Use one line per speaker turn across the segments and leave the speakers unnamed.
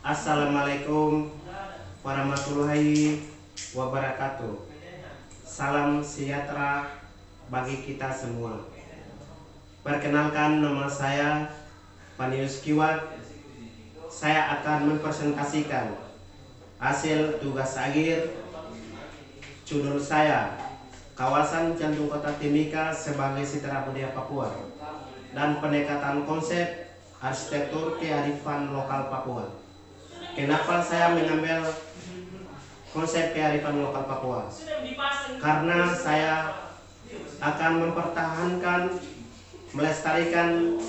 Assalamualaikum warahmatullahi wabarakatuh. Salam sejahtera bagi kita semua. Perkenalkan, nama saya Panius Kiwat. Saya akan mempresentasikan hasil tugas akhir judul saya, Kawasan Jantung Kota Timika sebagai Citra Budaya Papua dan pendekatan konsep arsitektur kearifan lokal Papua. Kenapa saya mengambil konsep kearifan lokal Papua? Karena saya akan mempertahankan, melestarikan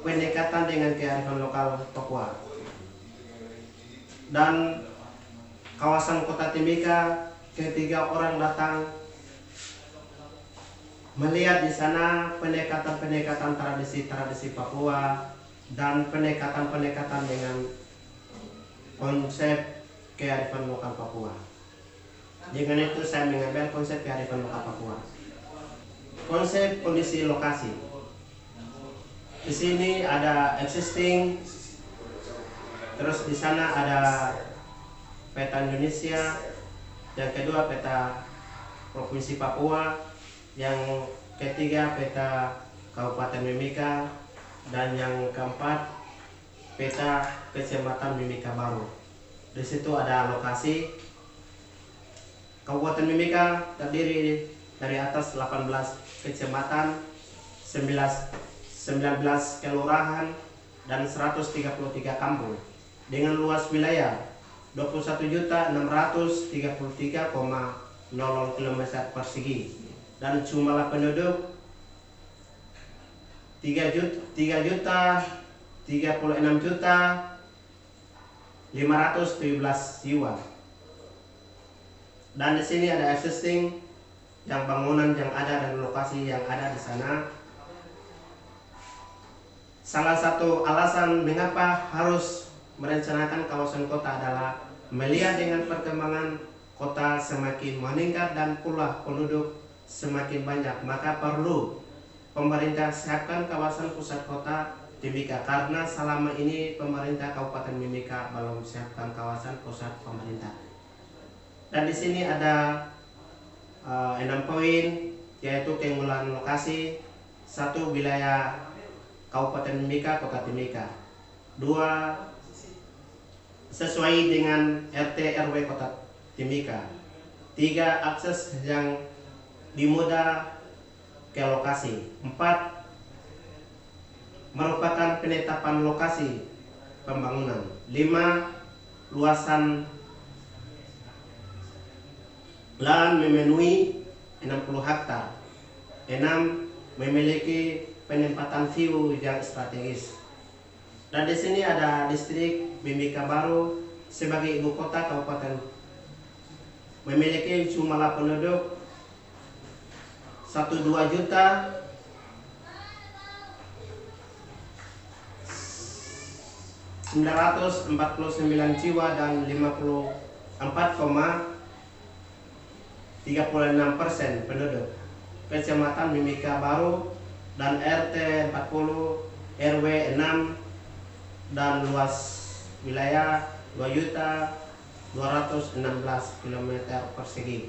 pendekatan dengan kearifan lokal Papua. Dan kawasan Kota Timika, ketika orang datang melihat di sana pendekatan tradisi Papua dan pendekatan dengan konsep kearifan lokal Papua. Dengan itu saya mengambil konsep kearifan lokal Papua. Konsep kondisi lokasi. Di sini ada existing, terus di sana ada peta Indonesia, yang kedua peta Provinsi Papua, yang ketiga peta Kabupaten Mimika, dan yang keempat peta Kecamatan Mimika Baru. Di situ ada lokasi. Kabupaten Mimika terdiri dari atas 18 kecamatan, 19 kelurahan, dan 133 kampung dengan luas wilayah 21.633,00 km persegi dan jumlah penduduk 3.36.517 jiwa. Dan di sini ada existing, yang bangunan yang ada dan lokasi yang ada di sana. Salah satu alasan mengapa harus merencanakan kawasan kota adalah melihat dengan perkembangan kota semakin meningkat dan pula penduduk semakin banyak, maka perlu pemerintah siapkan kawasan pusat kota Timika, karena selama ini pemerintah Kabupaten Mimika belum siapkan kawasan pusat pemerintah. Dan di sini ada 6 poin, yaitu keunggulan lokasi. 1. Wilayah Kabupaten Mimika, Kota Timika. 2. Sesuai dengan RT RW Kota Timika. 3. Akses yang dimudah ke lokasi. 4. Merupakan penetapan lokasi pembangunan. 5. Luasan lahan memenuhi 60 hektar. 6. Memiliki penempatan view yang strategis. Dan di sini ada distrik Mimika Baru sebagai ibu kota kabupaten, memiliki jumlah penduduk 12.949 jiwa dan 54,36% penduduk. Kecamatan Mimika Baru dan RT 40 RW 6 dan luas wilayah 2.216 km persegi.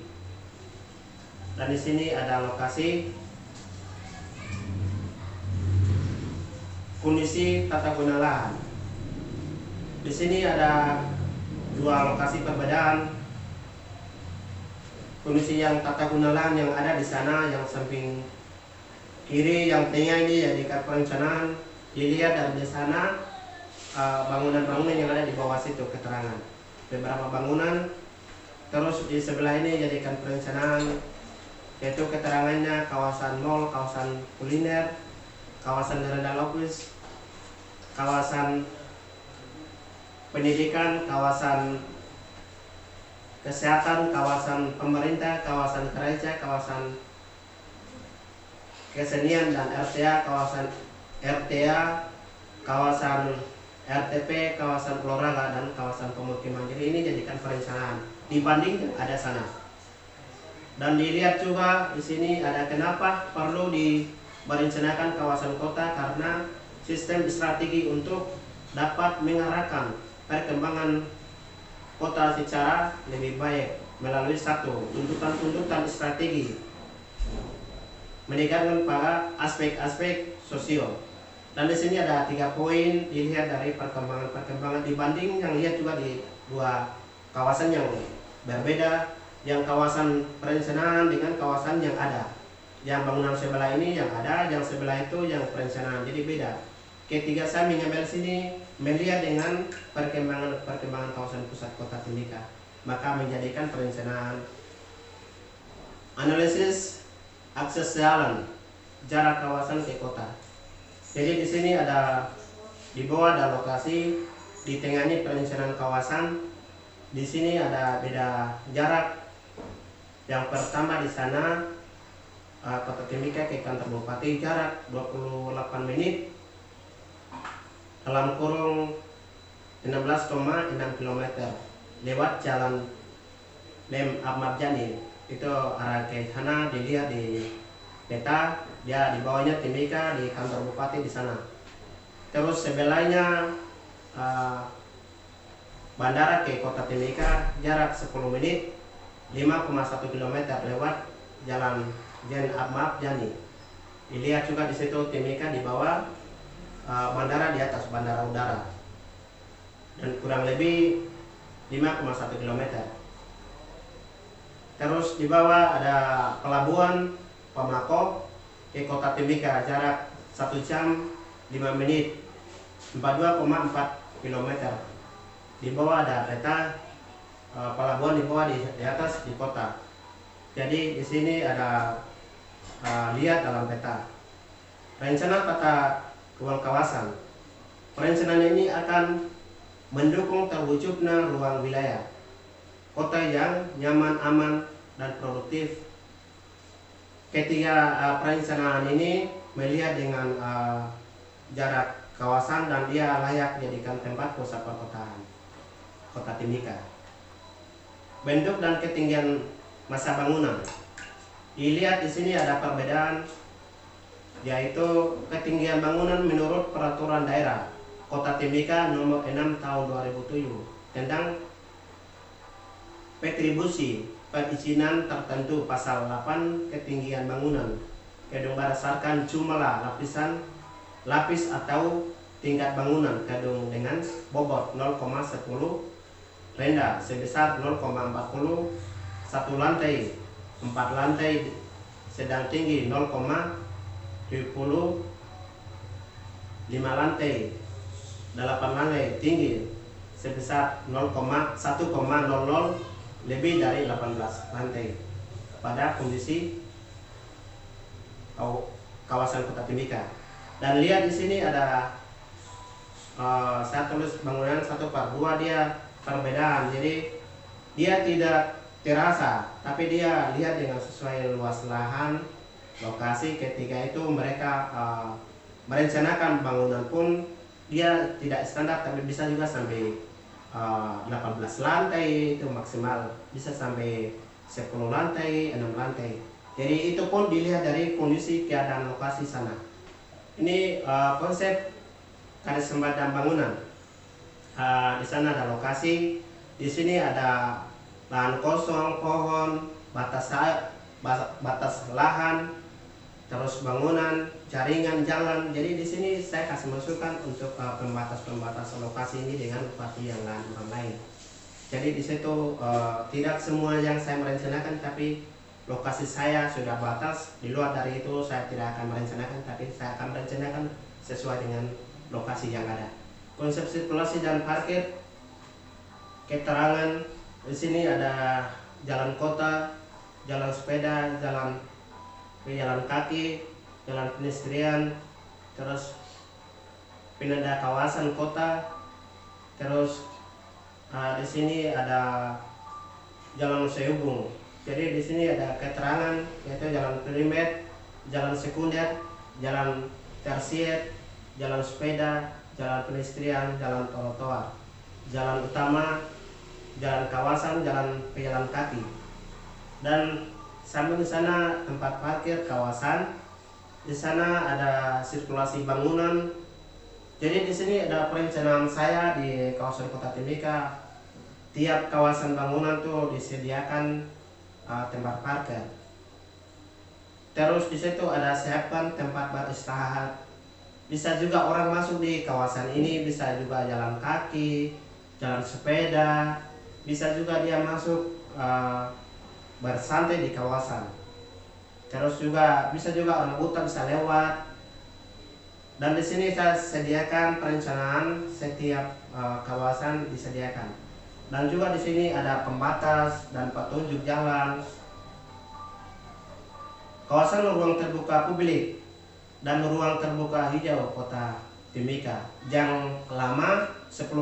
Dan di sini ada lokasi, kondisi tata guna lahan. Di sini ada 2 lokasi perbedaan. Kondisi yang tata guna lahan yang ada di sana, yang samping kiri, yang tengah ini jadikan perencanaan. Dilihat dari sana bangunan-bangunan yang ada di bawah situ, keterangan beberapa bangunan. Terus di sebelah ini jadikan perencanaan, yaitu keterangannya kawasan mall, kawasan kuliner, kawasan rendah lopis, kawasan pendidikan, kawasan kesehatan, kawasan pemerintah, kawasan gereja, kawasan kesenian, dan RTA, kawasan RTA, kawasan RTP, kawasan olahraga, dan kawasan pemukiman. Jadi ini jadikan perencanaan dibanding ada sana. Dan dilihat juga di sini ada kenapa perlu merencanakan kawasan kota, karena sistem strategi untuk dapat mengarahkan perkembangan kota secara lebih baik melalui satu tuntutan strategi meningkatkan pada aspek-aspek sosial. Dan di sini ada 3 poin dilihat dari perkembangan dibanding yang lihat juga di dua kawasan yang berbeda, yang kawasan perencanaan dengan kawasan yang ada. Yang bangunan sebelah ini yang ada, yang sebelah itu yang perencanaan, jadi beda. Ketiga saya mengambil sini melihat dengan perkembangan kawasan pusat kota Timika, maka menjadikan perencanaan analisis akses jalan, jarak kawasan ke kota. Jadi di sini ada di bawah ada lokasi, di tengahnya perencanaan kawasan. Di sini ada beda jarak. Yang pertama di sana kota Timika ke kantor bupati jarak 28 menit dalam kurung 16,6 km lewat jalan Lem Ahmad Yani. Itu arah ke sana dilihat di peta, dia di bawahnya Timika, di kantor bupati di sana. Terus sebelahnya bandara ke kota Timika jarak 10 menit 5,1 km lewat jalan Jen Ahmad Yani. Dilihat juga di situ Timika di bawah, bandara di atas, bandara udara, dan kurang lebih 5,1 km. Terus di bawah ada pelabuhan Pamako ke kota Timika jarak 1 jam 5 menit 42,4 km. Di bawah ada peta pelabuhan, di bawah di atas di kota. Jadi di sini ada lihat dalam peta rencana tata ruang kawasan. Perencanaan ini akan mendukung terwujudnya ruang wilayah kota yang nyaman, aman, dan produktif. Ketiga perencanaan ini melihat dengan jarak kawasan dan dia layak jadikan tempat pusat perkotaan kota Timika. Bentuk dan ketinggian masa bangunan. Dilihat di sini ada perbedaan, yaitu ketinggian bangunan menurut peraturan daerah Kota Timika nomor 6 tahun 2007 tentang retribusi perizinan tertentu pasal 8 ketinggian bangunan gedung berdasarkan jumlah lapis atau tingkat bangunan gedung dengan bobot 0,10 rendah sebesar 0,40 1 lantai 4 lantai sedang tinggi 0,25 lantai 8 lantai tinggi sebesar 1,00 lebih dari 18 lantai pada kondisi kawasan kota Timika. Dan lihat di sini ada saya tulis bangunan 1/2, dia perbedaan, jadi dia tidak terasa, tapi dia lihat dengan sesuai luas lahan lokasi. Ketika itu mereka merencanakan bangunan pun dia tidak standar, tapi bisa juga sampai 18 lantai itu maksimal, bisa sampai 10 lantai, 6 lantai. Jadi itu pun dilihat dari kondisi keadaan lokasi sana. Ini konsep garis sembadang bangunan. Di sana ada lokasi, di sini ada lahan kosong, pohon, batas lahan, terus bangunan, jaringan jalan. Jadi di sini saya kasih masukan untuk pembatas lokasi ini dengan bupati yang lain. Jadi di situ tidak semua yang saya merencanakan, tapi lokasi saya sudah batas. Di luar dari itu saya tidak akan merencanakan, tapi saya akan merencanakan sesuai dengan lokasi yang ada. Konsep sirkulasi dan parkir, keterangan di sini ada jalan kota, jalan sepeda, jalan kaki, jalan pedestrian, terus penanda kawasan kota, terus di sini ada jalan sehubung. Jadi di sini ada keterangan yaitu jalan primer, jalan sekunder, jalan tersier, jalan sepeda, jalan pedestrian, jalan trotoar, jalan utama, jalan kawasan, jalan pejalan kaki. Dan sambil di sana tempat parkir kawasan, di sana ada sirkulasi bangunan, Jadi di sini ada perencanaan saya di kawasan Kota Timika. Tiap kawasan bangunan tuh disediakan tempat parkir. Terus di situ ada siapkan tempat beristirahat. Bisa juga orang masuk di kawasan ini, bisa juga jalan kaki, jalan sepeda, bisa juga dia masuk bersantai di kawasan. Terus juga bisa juga orang hutan bisa lewat. Dan di sini saya sediakan perencanaan setiap kawasan disediakan. Dan juga di sini ada pembatas dan petunjuk jalan. Kawasan ruang terbuka publik dan ruang terbuka hijau Kota Timika yang lama 10%.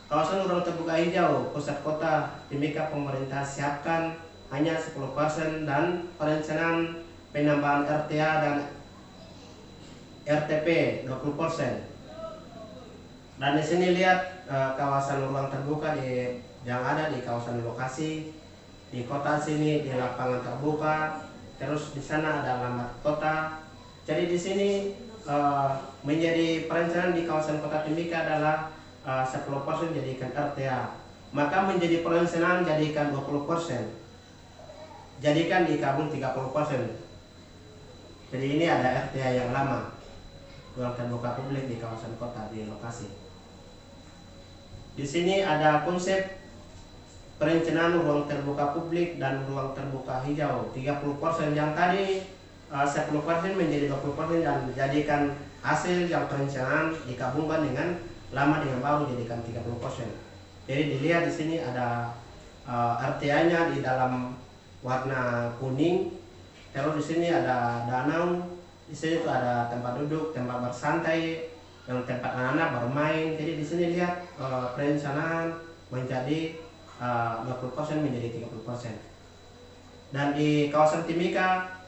Kawasan ruang terbuka hijau pusat Kota Timika pemerintah siapkan hanya 10% dan perencanaan penambahan RTA dan RTP 20%. Dan di sini lihat kawasan ruang terbuka yang ada di kawasan lokasi di kota sini, di lapangan terbuka, terus di sana ada alamat kota. Jadi di sini menjadi perencanaan di kawasan Kota Timika adalah 10% jadikan RTA, maka menjadi perencanaan jadikan 20%, jadikan di kabung 30%. Jadi ini ada RTA yang lama, ruang terbuka publik di kawasan kota di lokasi. Di sini ada konsep perencanaan ruang terbuka publik dan ruang terbuka hijau 30%, yang tadi 10% menjadi 20% dan jadikan hasil yang perencanaan digabungkan dengan lama dengan baru jadikan 30%. Jadi dilihat di sini ada RTA-nya di dalam warna kuning. Terus di sini ada danau, di sini tuh ada tempat duduk, tempat bersantai, yang tempat anak-anak bermain. Jadi di sini lihat perencanaan menjadi 20% menjadi 30%. Dan di kawasan Timika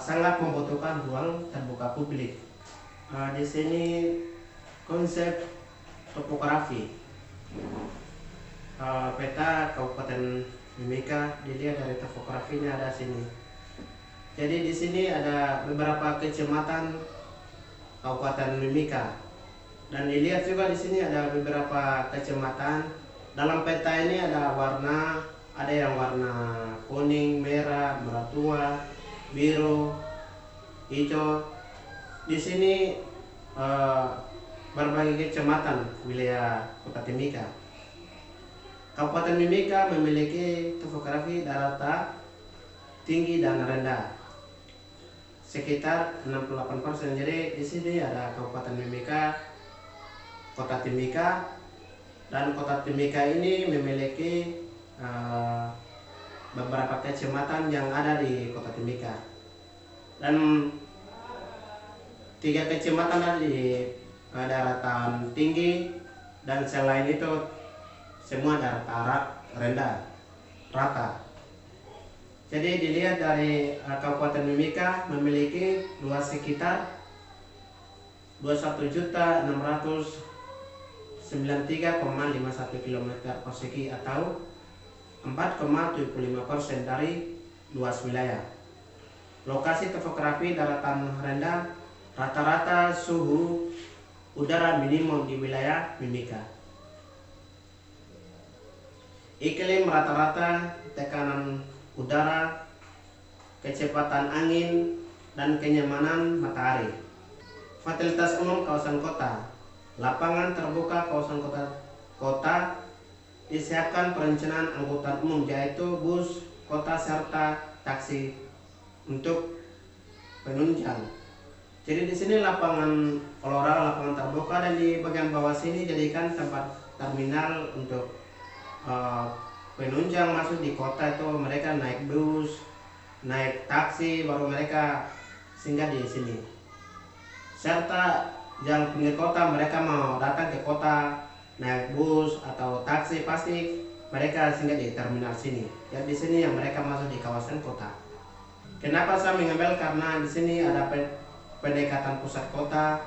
sangat membutuhkan ruang terbuka publik. Di sini konsep topografi peta Kabupaten Mimika dilihat dari topografinya ada sini. Jadi di sini ada beberapa kecamatan Kabupaten Mimika. Dan dilihat juga di sini ada beberapa kecamatan. Dalam peta ini ada warna, ada yang warna kuning, merah, merah tua, biru, hijau. Di sini berbagai kecamatan wilayah Kota Timika. Kabupaten Mimika memiliki topografi daerah tinggi dan rendah sekitar 68%. Jadi di sini ada Kabupaten Mimika, Kota Timika, dan Kota Timika ini memiliki beberapa kecamatan yang ada di Kota Timika, dan 3 kecamatan ada di daratan tinggi, dan selain itu semua daratan rendah rata. Jadi dilihat dari Kabupaten Mimika memiliki luas sekitar 21.693,51 km persegi atau 4,75% dari luas wilayah. Lokasi topografi daratan rendah, rata-rata suhu udara minimum di wilayah Mimika. Iklim rata-rata tekanan udara, kecepatan angin, dan kenyamanan matahari. Fasilitas umum kawasan kota. Lapangan terbuka kawasan kota disiapkan perencanaan angkutan umum yaitu bus kota serta taksi untuk penunjang. Jadi di sini lapangan olahraga, lapangan terbuka, dan di bagian bawah sini jadikan tempat terminal untuk penunjang masuk di kota. Itu mereka naik bus, naik taksi, baru mereka singgah di sini. Serta yang pinggir kota mereka mau datang ke kota naik bus atau taksi, pasti mereka singgah di terminal sini. Ya di sini yang mereka masuk di kawasan kota. Kenapa saya mengambil? Karena di sini ada pendekatan pusat kota,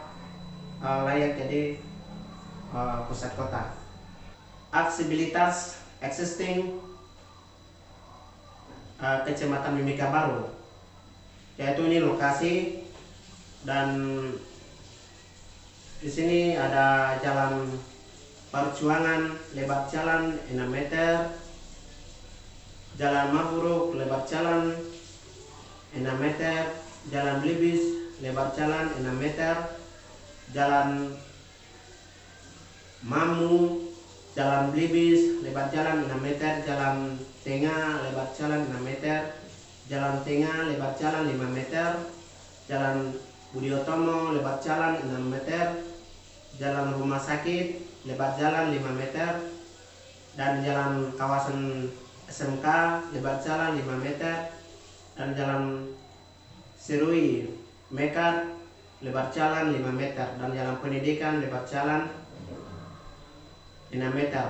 layak jadi pusat kota. Aksesibilitas existing Kecamatan Mimika Baru, yaitu ini lokasi dan Di sini ada jalan Perjuangan, lebar jalan 6 meter. Jalan Maburuk, lebar jalan 6 meter. Jalan Blibis, lebar jalan 6 meter. Jalan Mamu, Jalan Blibis, lebar jalan 6 meter. Jalan Tengah, lebar jalan 6 meter. Jalan Tengah, lebar jalan 5 meter. Jalan Budi Utomo, lebar jalan 6 meter. Jalan Rumah Sakit, lebar jalan 5 meter. Dan jalan kawasan SMK, lebar jalan 5 meter. Dan jalan Serui Mekat, lebar jalan 5 meter. Dan jalan pendidikan, lebar jalan 6 meter.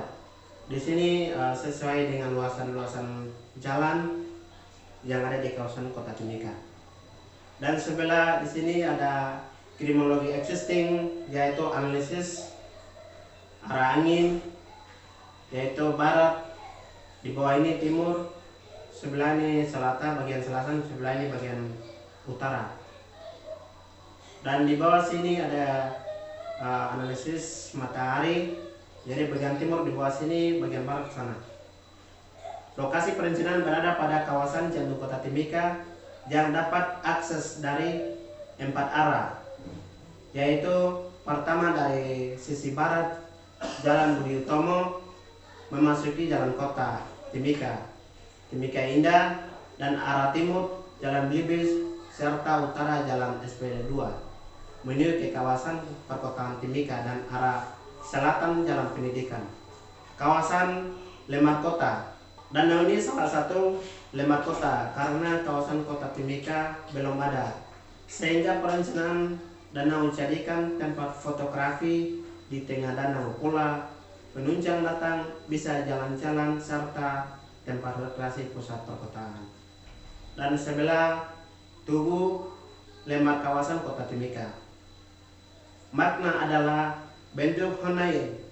Di sini sesuai dengan luasan-luasan jalan yang ada di kawasan Kota Timika. Dan sebelah di sini ada kriminologi existing, yaitu analisis arah angin, yaitu barat, di bawah ini timur, sebelah ini selatan, bagian selatan, sebelah ini bagian utara. Dan di bawah sini ada analisis matahari, jadi bagian timur di bawah sini, bagian barat ke sana. Lokasi perencanaan berada pada kawasan jantung Kota Timika yang dapat akses dari 4 arah, yaitu pertama dari sisi barat Jalan Budi Utomo memasuki Jalan Kota Timika, Timika Indah, dan arah timur Jalan Blibis serta utara Jalan SPD 2 menuju ke kawasan perkotaan Timika, dan arah selatan Jalan Pendidikan. Kawasan Lemar Kota. Danau ini salah satu lemar kota karena kawasan Kota Timika belum ada, sehingga perencanaan danau dijadikan tempat fotografi di tengah danau. Pula penunjang datang bisa jalan-jalan serta tempat rekreasi pusat perkotaan. Dan sebelah tubuh lemar kawasan Kota Timika. Makna adalah bentuk honai,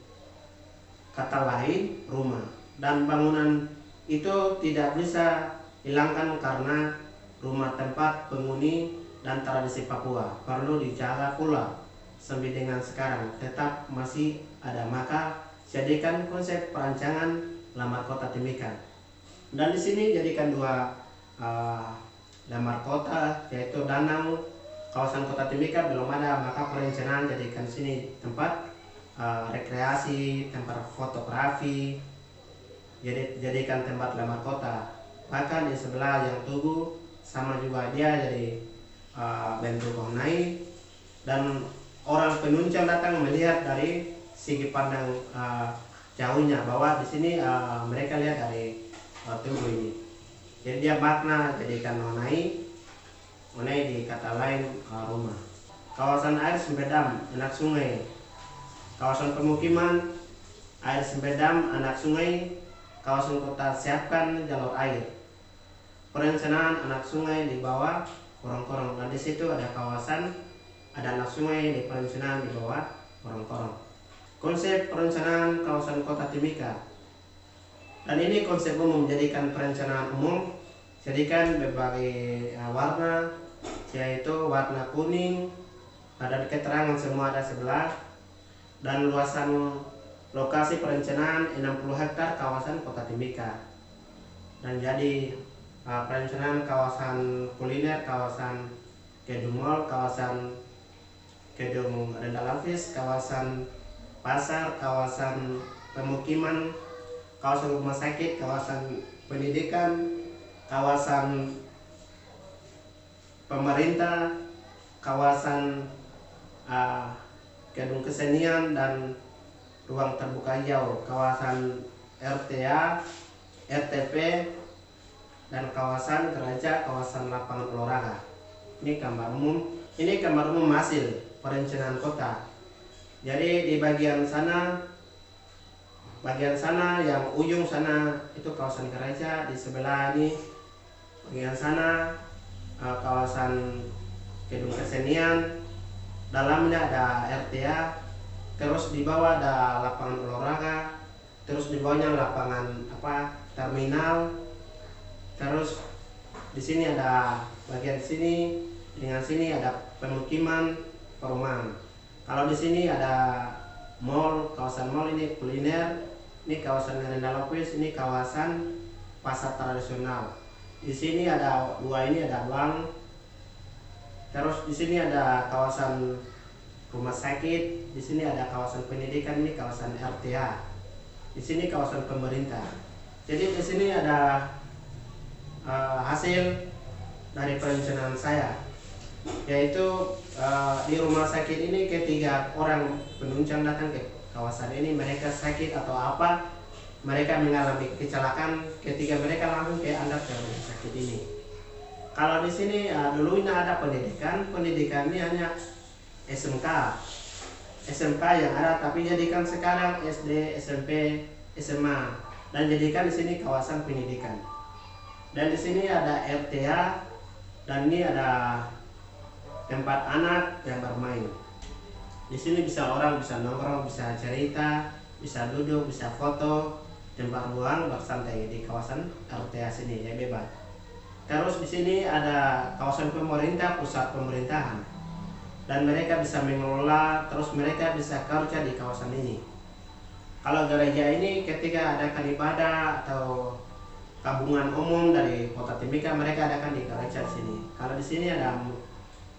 kata lain rumah, dan bangunan itu tidak bisa hilangkan karena rumah tempat penghuni dan tradisi Papua perlu dijaga pula sampai dengan sekarang tetap masih ada. Maka jadikan konsep perancangan lamar Kota Timika. Dan di sini jadikan dua lamar kota, yaitu danau kawasan Kota Timika belum ada, maka perencanaan jadikan sini tempat rekreasi, tempat fotografi, jadikan tempat lamar kota. Bahkan di sebelah yang tugu sama juga dia jadi bentuk honai, dan orang penunjang datang melihat dari segi pandang jauhnya, bahwa di sini mereka lihat dari tugu ini. Jadi dia makna jadikan honai di kata lain rumah. Kawasan air Sempedam, anak sungai. Kawasan pemukiman air Sempedam, anak sungai. Kawasan kota siapkan jalur air. Perencanaan anak sungai di bawah korong-korong. Nah, di situ ada kawasan, ada anak sungai di perencanaan di bawah korong-korong. Konsep perencanaan kawasan Kota Timika. Dan ini konsep umum, jadikan perencanaan umum, jadikan berbagai warna, yaitu warna kuning, ada keterangan semua ada sebelah, dan luasan lokasi perencanaan 60 hektar kawasan Kota Timika. Dan jadi perencanaan kawasan kuliner, kawasan gedung mall, kawasan gedung rental office, kawasan pasar, kawasan pemukiman, kawasan rumah sakit, kawasan pendidikan, kawasan pemerintah, kawasan gedung kesenian dan ruang terbuka hijau, kawasan RTA, RTP, dan kawasan gereja, kawasan lapangan olahraga. Ini gambar umum. Ini gambar umum hasil perencanaan kota. Jadi di bagian sana yang ujung sana itu kawasan gereja, di sebelah ini bagian sana kawasan gedung kesenian, dalamnya ada RTA. Terus di bawah ada lapangan olahraga, terus di bawahnya lapangan terminal. Terus di sini ada bagian sini, dengan sini ada pemukiman, perumahan. Kalau di sini ada mall, kawasan mall ini kuliner, ini kawasan Merenda Lopez, ini kawasan pasar tradisional. Di sini ada dua, ini ada bank. Terus di sini ada kawasan rumah sakit, di sini ada kawasan pendidikan, ini kawasan RTA. Di sini kawasan pemerintah. Jadi di sini ada hasil dari perencanaan saya, yaitu di rumah sakit ini ketika orang penunjang datang ke kawasan ini, mereka sakit atau apa, mereka mengalami kecelakaan, ketika mereka langsung ke andap ke rumah sakit ini. Kalau di sini dulunya ada pendidikan ini hanya SMK yang ada, tapi jadikan sekarang SD, SMP, SMA, dan jadikan di sini kawasan pendidikan. Dan di sini ada RTA, dan ini ada tempat anak yang bermain. Di sini orang bisa nongkrong, bisa cerita, bisa duduk, bisa foto, tempat ruang bersantai di kawasan RTA sini ya, bebas. Terus di sini ada kawasan pemerintah, pusat pemerintahan, dan mereka bisa mengelola, terus mereka bisa kerja di kawasan ini. Kalau gereja ini ketika adakan ibadah atau tabungan umum dari Kota Timika, mereka adakan di gereja sini. Kalau di sini ada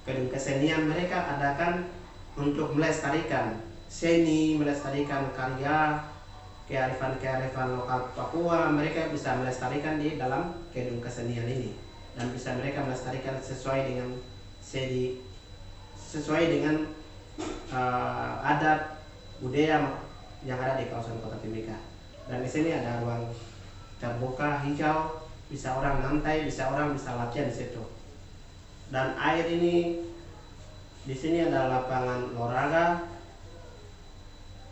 gedung kesenian, mereka adakan untuk melestarikan seni, melestarikan karya, kearifan lokal Papua. Mereka bisa melestarikan di dalam gedung kesenian ini, dan bisa mereka melestarikan sesuai dengan seni, sesuai dengan adat budaya yang ada di kawasan Kota Timika. Dan di sini ada ruang terbuka hijau, bisa orang santai, bisa latihan di situ. Dan air ini di sini ada lapangan olahraga,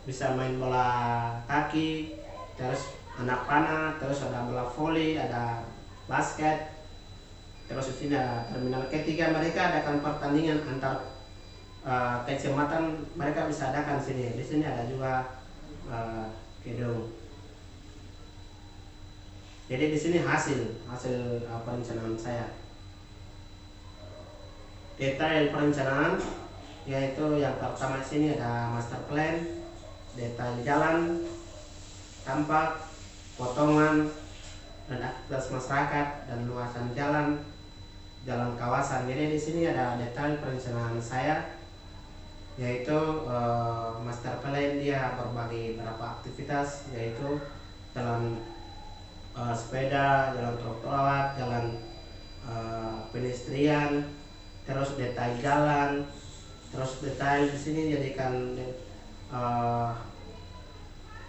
bisa main bola kaki, terus anak panah, terus ada bola voli, ada basket. Terus di sini ada terminal ketika mereka adakan pertandingan antar kecamatan, mereka bisa adakan sini. Di sini ada juga gedung. Jadi di sini hasil perencanaan saya. Detail perencanaan yaitu yang pertama di sini ada master plan, detail jalan, tampak, potongan, dan aktivitas masyarakat, dan luasan jalan kawasan. Jadi di sini ada detail perencanaan saya, yaitu master plan dia berbagi berapa aktivitas, yaitu jalan sepeda, jalan trotoar, jalan pedestrian, terus detail jalan, terus detail di sini jadikan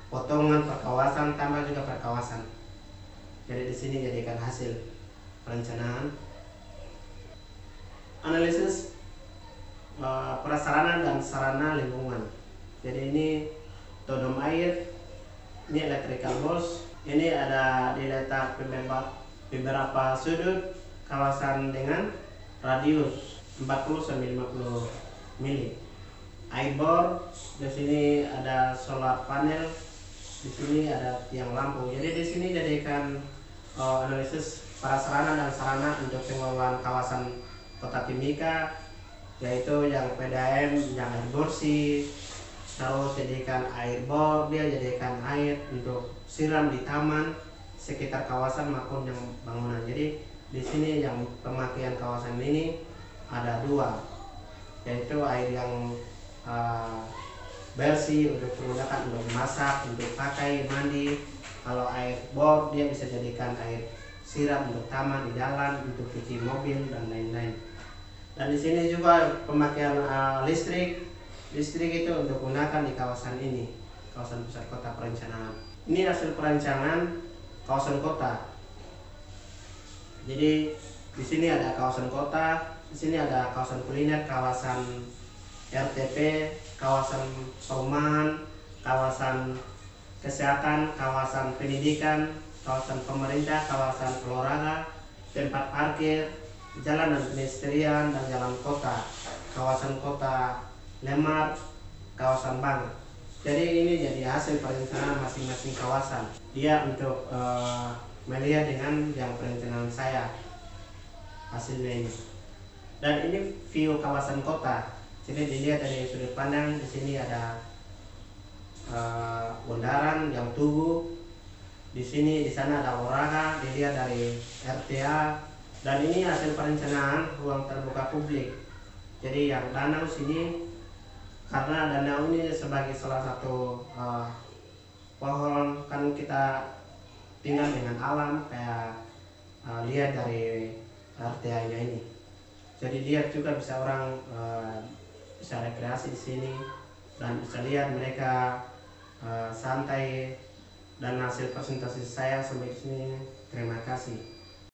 potongan per kawasan, tambah juga per kawasan. Jadi di sini jadikan hasil perencanaan, analisis prasarana dan sarana lingkungan. Jadi ini todong air, ini electrical box, ini ada diletak beberapa sudut kawasan dengan radius 40-50 mili. Air-bor, di sini ada solar panel, di sini ada tiang lampu. Jadi di sini jadikan analisis prasarana dan sarana untuk pengelolaan kawasan Kota Timika, yaitu yang PDAM, yang air bersih, terus jadikan air bor, dia jadikan air untuk siram di taman sekitar kawasan maupun yang bangunan. Jadi di sini yang pemakaian kawasan ini ada dua, yaitu air yang bersih untuk menggunakan untuk masak, untuk pakai mandi. Kalau air bor dia bisa jadikan air siram untuk taman, di jalan, untuk cuci mobil dan lain-lain. Dan di sini juga pemakaian listrik itu untuk gunakan di kawasan ini, kawasan pusat kota perencanaan. Ini hasil perencanaan kawasan kota. Jadi di sini ada kawasan kota, di sini ada kawasan kuliner, kawasan RTP, kawasan perumahan, kawasan kesehatan, kawasan pendidikan, kawasan pemerintah, kawasan olahraga, tempat parkir, jalan dan pedestrian, dan jalan kota, kawasan kota Lemar, kawasan bank. Jadi ini jadi hasil perencanaan masing-masing kawasan. Dia untuk melihat dengan yang perencanaan saya hasilnya ini. Dan ini view kawasan kota. Jadi dilihat dari sudut pandang, di sini ada bundaran yang tubuh, di sini di sana ada olahraga, dilihat dari RTA, dan ini hasil perencanaan ruang terbuka publik. Jadi yang danau sini, karena danau ini sebagai salah satu pohon, kan kita tinggal dengan alam, kayak lihat dari RTA-nya ini. Jadi lihat juga bisa orang bisa rekreasi di sini dan bisa lihat mereka santai. Dan hasil presentasi saya sampai di sini. Terima kasih.